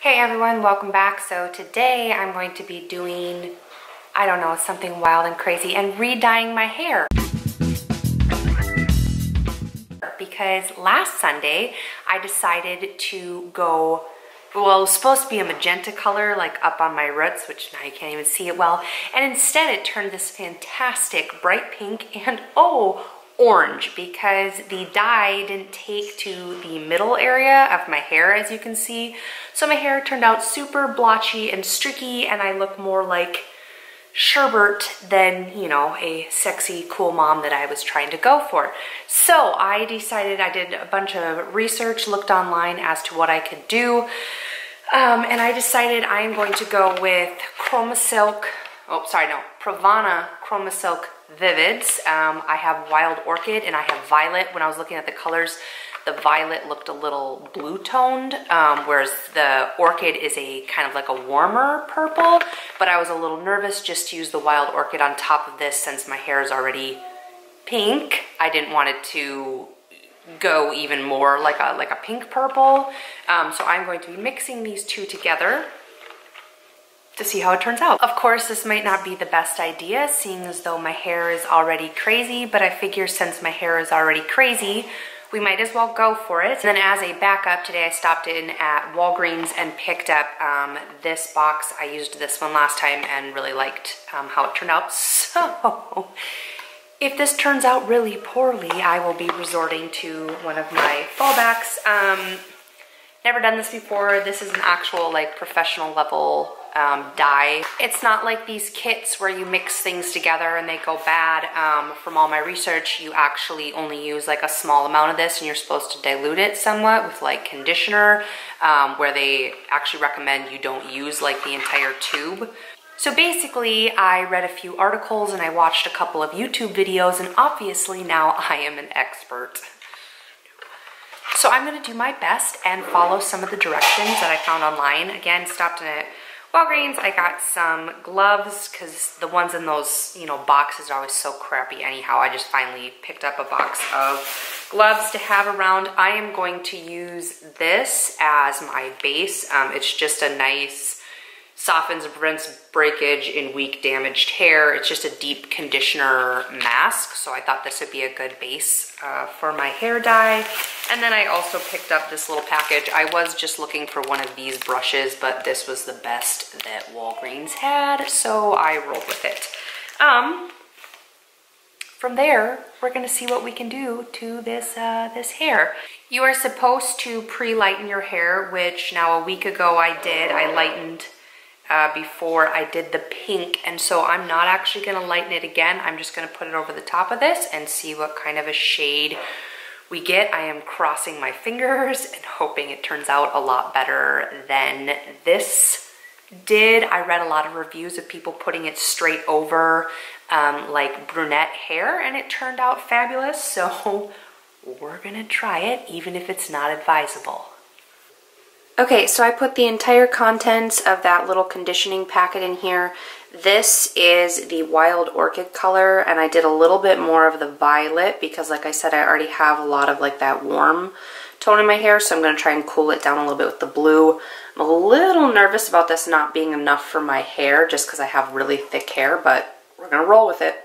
Hey everyone, welcome back. So today I'm going to be doing, I don't know, something wild and crazy and re-dyeing my hair. Because last Sunday I decided to go, well, it was supposed to be a magenta color like up on my roots, which now you can't even see it well, and instead it turned this fantastic bright pink and orange, because the dye didn't take to the middle area of my hair, as you can see. So my hair turned out super blotchy and streaky, and I look more like sherbet than, you know, a sexy, cool mom that I was trying to go for. So I decided, I did a bunch of research, looked online as to what I could do, and I decided I am going to go with Pravana ChromaSilk Vivids. I have Wild Orchid and I have Violet. When I was looking at the colors, the Violet looked a little blue toned, whereas the Orchid is a kind of like a warmer purple, but I was a little nervous just to use the Wild Orchid on top of this since my hair is already pink. I didn't want it to go even more like a pink purple. So I'm going to be mixing these two together to see how it turns out. Of course, this might not be the best idea, seeing as though my hair is already crazy, but I figure since my hair is already crazy, we might as well go for it. And then as a backup, today I stopped in at Walgreens and picked up this box. I used this one last time and really liked how it turned out. So if this turns out really poorly, I will be resorting to one of my fallbacks. Never done this before. This is an actual like professional level dye. It's not like these kits where you mix things together and they go bad. From all my research, you actually only use like a small amount of this and you're supposed to dilute it somewhat with like conditioner, where they actually recommend you don't use like the entire tube. So basically, I read a few articles and I watched a couple of YouTube videos, and obviously now I am an expert. So I'm gonna do my best and follow some of the directions that I found online. Again, stopped in at Walgreens. I got some gloves because the ones in those, you know, boxes are always so crappy anyhow. I just finally picked up a box of gloves to have around. I am going to use this as my base. It's just a nice, softens, prevents breakage in weak, damaged hair. It's just a deep conditioner mask, so I thought this would be a good base for my hair dye. And then I also picked up this little package. I was just looking for one of these brushes, but this was the best that Walgreens had, so I rolled with it. From there, we're gonna see what we can do to this, this hair. You are supposed to pre-lighten your hair, which now a week ago I did. I lightened before I did the pink, and so I'm not actually gonna lighten it again. I'm just gonna put it over the top of this and see what kind of a shade we get. I am crossing my fingers and hoping it turns out a lot better than this did. I read a lot of reviews of people putting it straight over like brunette hair, and it turned out fabulous, so we're gonna try it even if it's not advisable. Okay, so I put the entire contents of that little conditioning packet in here. This is the Wild Orchid color, and I did a little bit more of the Violet because, like I said, I already have a lot of like that warm tone in my hair, so I'm going to try and cool it down a little bit with the blue. I'm a little nervous about this not being enough for my hair just because I have really thick hair, but we're going to roll with it.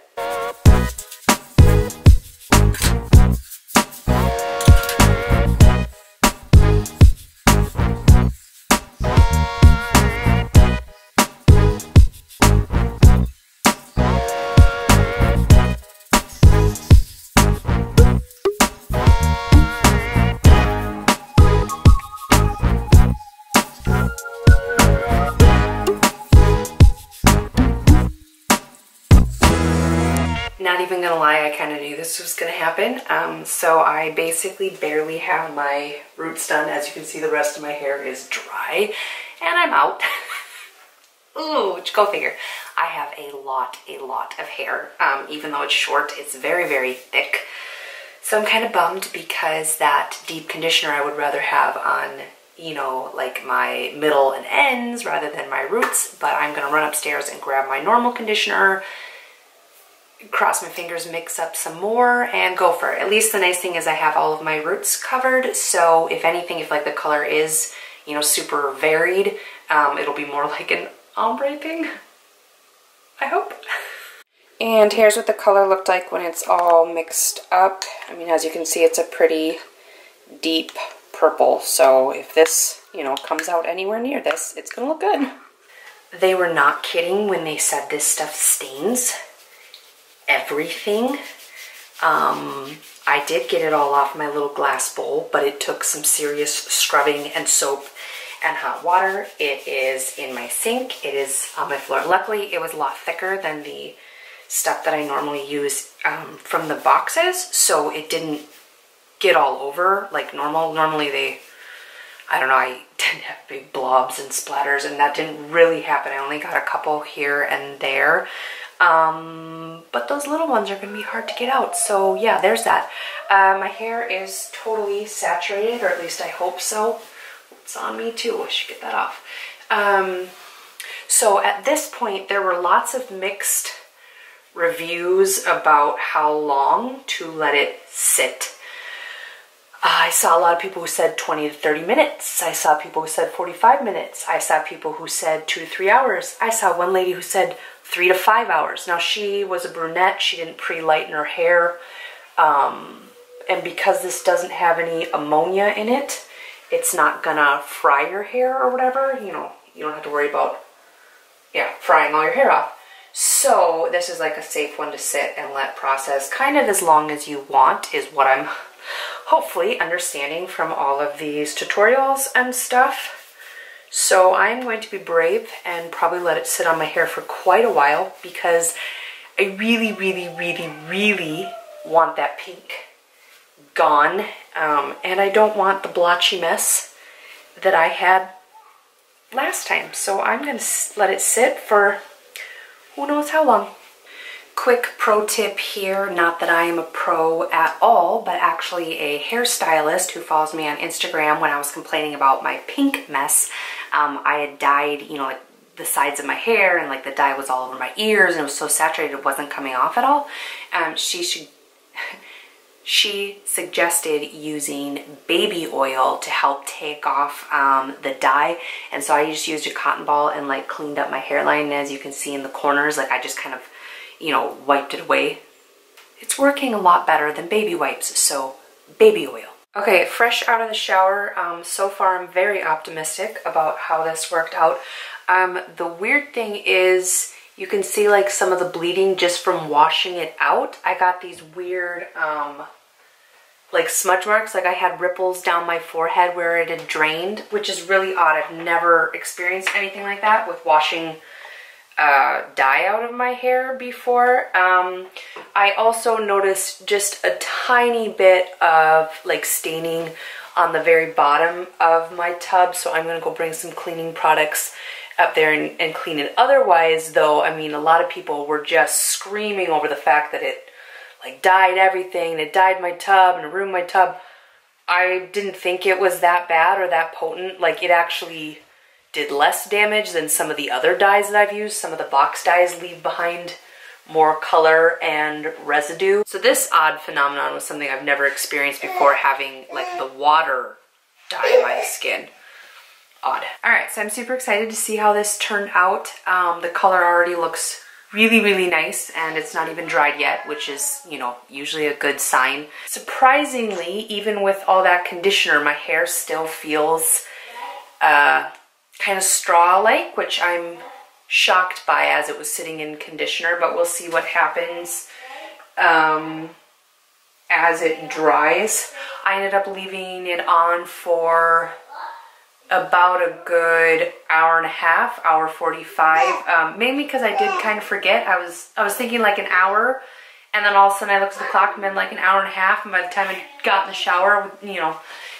Not even gonna lie, I kind of knew this was gonna happen. So I basically barely have my roots done. As you can see, the rest of my hair is dry and I'm out. Ooh, go figure. I have a lot of hair. Even though it's short, it's very, very thick. So I'm kind of bummed because that deep conditioner I would rather have on, you know, like my middle and ends rather than my roots. But I'm gonna run upstairs and grab my normal conditioner, cross my fingers, mix up some more, and go for it. At least the nice thing is I have all of my roots covered, so if anything, if like the color is, you know, super varied. It'll be more like an ombre thing, I hope. And here's what the color looked like when it's all mixed up. I mean, as you can see, it's a pretty deep purple. So if this, you know, comes out anywhere near this, it's gonna look good. They were not kidding when they said this stuff stains everything. I did get it all off my little glass bowl, but it took some serious scrubbing and soap and hot water. It is in my sink. It is on my floor. Luckily, it was a lot thicker than the stuff that I normally use from the boxes, so it didn't get all over like normal. Normally they, I don't know, I tend to have big blobs and splatters, and that didn't really happen. I only got a couple here and there. But those little ones are going to be hard to get out. So yeah, there's that. My hair is totally saturated, or at least I hope so. It's on me too. I should get that off. So at this point, there were lots of mixed reviews about how long to let it sit. I saw a lot of people who said 20 to 30 minutes. I saw people who said 45 minutes. I saw people who said 2 to 3 hours. I saw one lady who said 3 to 5 hours. Now, she was a brunette. She didn't pre-lighten her hair. And because this doesn't have any ammonia in it, it's not gonna fry your hair or whatever. You know, you don't have to worry about, yeah, frying all your hair off. So this is like a safe one to sit and let process kind of as long as you want, is what I'm hopefully understanding from all of these tutorials and stuff. So I'm going to be brave and probably let it sit on my hair for quite a while, because I really, really, really, really want that pink gone. And I don't want the blotchy mess that I had last time. So I'm going to let it sit for who knows how long. Quick pro tip here, not that I am a pro at all, but actually a hairstylist who follows me on Instagram. When I was complaining about my pink mess, I had dyed, you know, like the sides of my hair, and like the dye was all over my ears, and it was so saturated it wasn't coming off at all. She suggested using baby oil to help take off the dye, and so I just used a cotton ball and like cleaned up my hairline, and as you can see in the corners, like I just kind of, you know, wiped it away. It's working a lot better than baby wipes, so baby oil. Okay, fresh out of the shower. So far I'm very optimistic about how this worked out. The weird thing is you can see like some of the bleeding just from washing it out. I got these weird like smudge marks, like I had ripples down my forehead where it had drained, which is really odd. I've never experienced anything like that with washing dye out of my hair before. I also noticed just a tiny bit of like staining on the very bottom of my tub, so I'm gonna go bring some cleaning products up there and clean it. Otherwise though, I mean, a lot of people were just screaming over the fact that it like dyed everything, it dyed my tub and it ruined my tub. I didn't think it was that bad or that potent. Like, it actually did less damage than some of the other dyes that I've used. Some of the box dyes leave behind more color and residue. So this odd phenomenon was something I've never experienced before, having like the water dye my skin. Odd. All right, so I'm super excited to see how this turned out. The color already looks really, really nice, and it's not even dried yet, which is, you know, usually a good sign. Surprisingly, even with all that conditioner, my hair still feels kind of straw-like, which I'm shocked by as it was sitting in conditioner, but we'll see what happens as it dries. I ended up leaving it on for about a good hour and a half, hour 45, mainly because I did kind of forget. I was thinking like an hour, and then all of a sudden I looked at the clock and been like an hour and a half, and by the time I got in the shower, you know,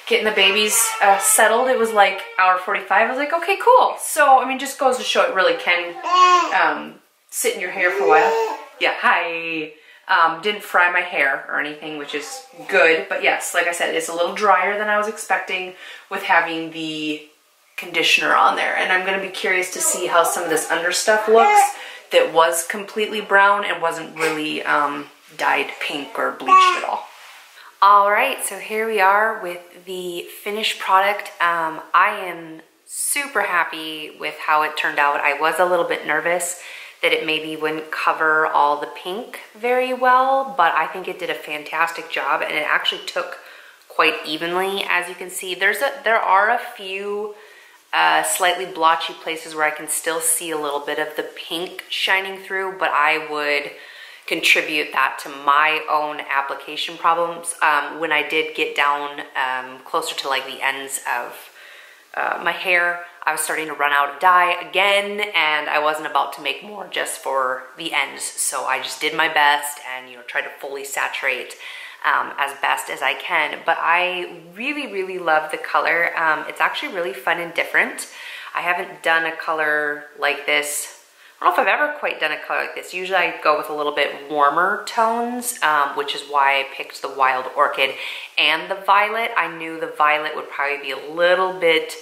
getting the babies settled, it was like hour 45. I was like, okay, cool. So, I mean, just goes to show it really can sit in your hair for a while. Yeah, hi. Didn't fry my hair or anything, which is good. But yes, like I said, it's a little drier than I was expecting with having the conditioner on there. And I'm going to be curious to see how some of this under stuff looks that was completely brown and wasn't really dyed pink or bleached at all. All right, so here we are with the finished product. I am super happy with how it turned out. I was a little bit nervous that it maybe wouldn't cover all the pink very well, but I think it did a fantastic job, and it actually took quite evenly. As you can see, there are a few slightly blotchy places where I can still see a little bit of the pink shining through, but I would contribute that to my own application problems. When I did get down closer to like the ends of my hair, I was starting to run out of dye again, and I wasn't about to make more just for the ends. So I just did my best and, you know, tried to fully saturate as best as I can. But I really, really love the color. It's actually really fun and different. I haven't done a color like this. I don't know if I've ever quite done a color like this. Usually I go with a little bit warmer tones, which is why I picked the Wild Orchid and the Violet. I knew the Violet would probably be a little bit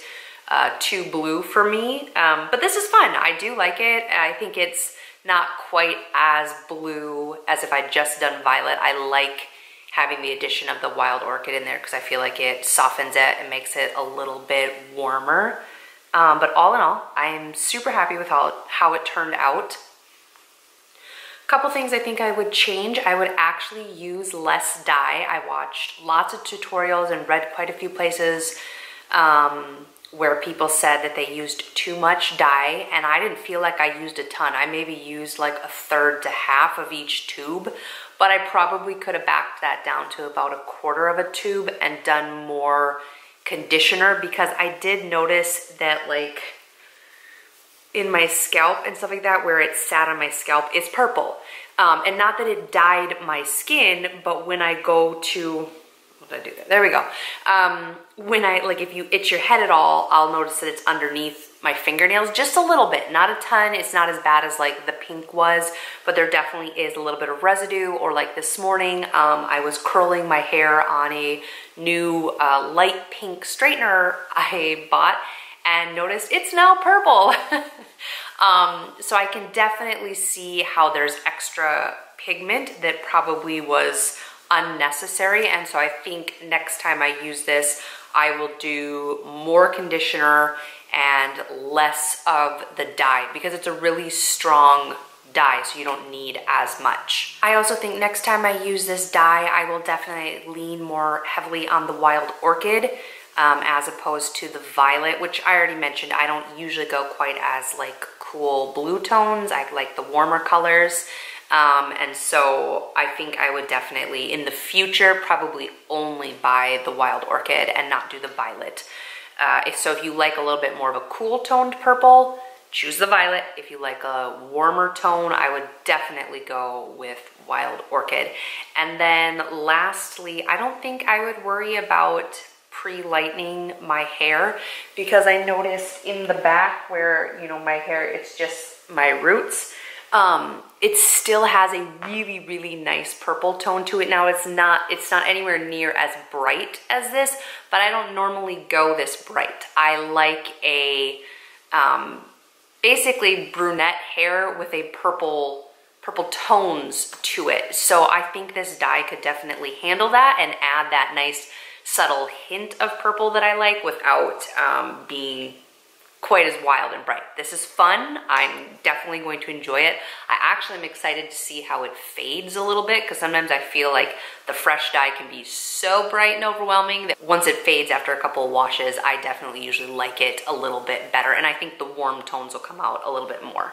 too blue for me, but this is fun. I do like it. I think it's not quite as blue as if I'd just done Violet. I like having the addition of the Wild Orchid in there because I feel like it softens it and makes it a little bit warmer. But all in all, I am super happy with how it turned out. A couple things I think I would change. I would actually use less dye. I watched lots of tutorials and read quite a few places where people said that they used too much dye, and I didn't feel like I used a ton. I maybe used like a third to half of each tube, but I probably could have backed that down to about a quarter of a tube and done more conditioner, because I did notice that like in my scalp and stuff like that, where it sat on my scalp, it's purple. And not that it dyed my skin, but when I go to, what did I do there? There we go. When I, like if you itch your head at all, I'll notice that it's underneath my fingernails just a little bit, not a ton. It's not as bad as like the pink was, but there definitely is a little bit of residue. Or like this morning, I was curling my hair on a new light pink straightener I bought and noticed it's now purple. So I can definitely see how there's extra pigment that probably was unnecessary. And so I think next time I use this, I will do more conditioner and less of the dye, because it's a really strong dye, so you don't need as much. I also think next time I use this dye, I will definitely lean more heavily on the Wild Orchid as opposed to the Violet, which I already mentioned. I don't usually go quite as like cool blue tones. I like the warmer colors. And so I think I would definitely in the future probably only buy the Wild Orchid and not do the Violet. So if you like a little bit more of a cool toned purple, choose the Violet. If you like a warmer tone, I would definitely go with Wild Orchid. And then lastly, I don't think I would worry about pre-lightening my hair, because I noticed in the back where, you know, my hair, it's just my roots, it still has a really, really nice purple tone to it. Now it's not anywhere near as bright as this, but I don't normally go this bright. I like a basically brunette hair with a purple tones to it. So I think this dye could definitely handle that and add that nice subtle hint of purple that I like without being quite as wild and bright. This is fun. I'm definitely going to enjoy it. I actually am excited to see how it fades a little bit, because sometimes I feel like the fresh dye can be so bright and overwhelming that once it fades after a couple of washes, I definitely usually like it a little bit better, and I think the warm tones will come out a little bit more.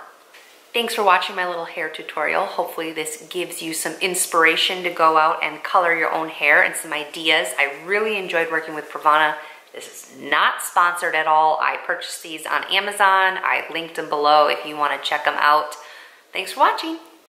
Thanks for watching my little hair tutorial. Hopefully this gives you some inspiration to go out and color your own hair and some ideas. I really enjoyed working with Pravana. This is not sponsored at all. I purchased these on Amazon. I linked them below if you want to check them out. Thanks for watching.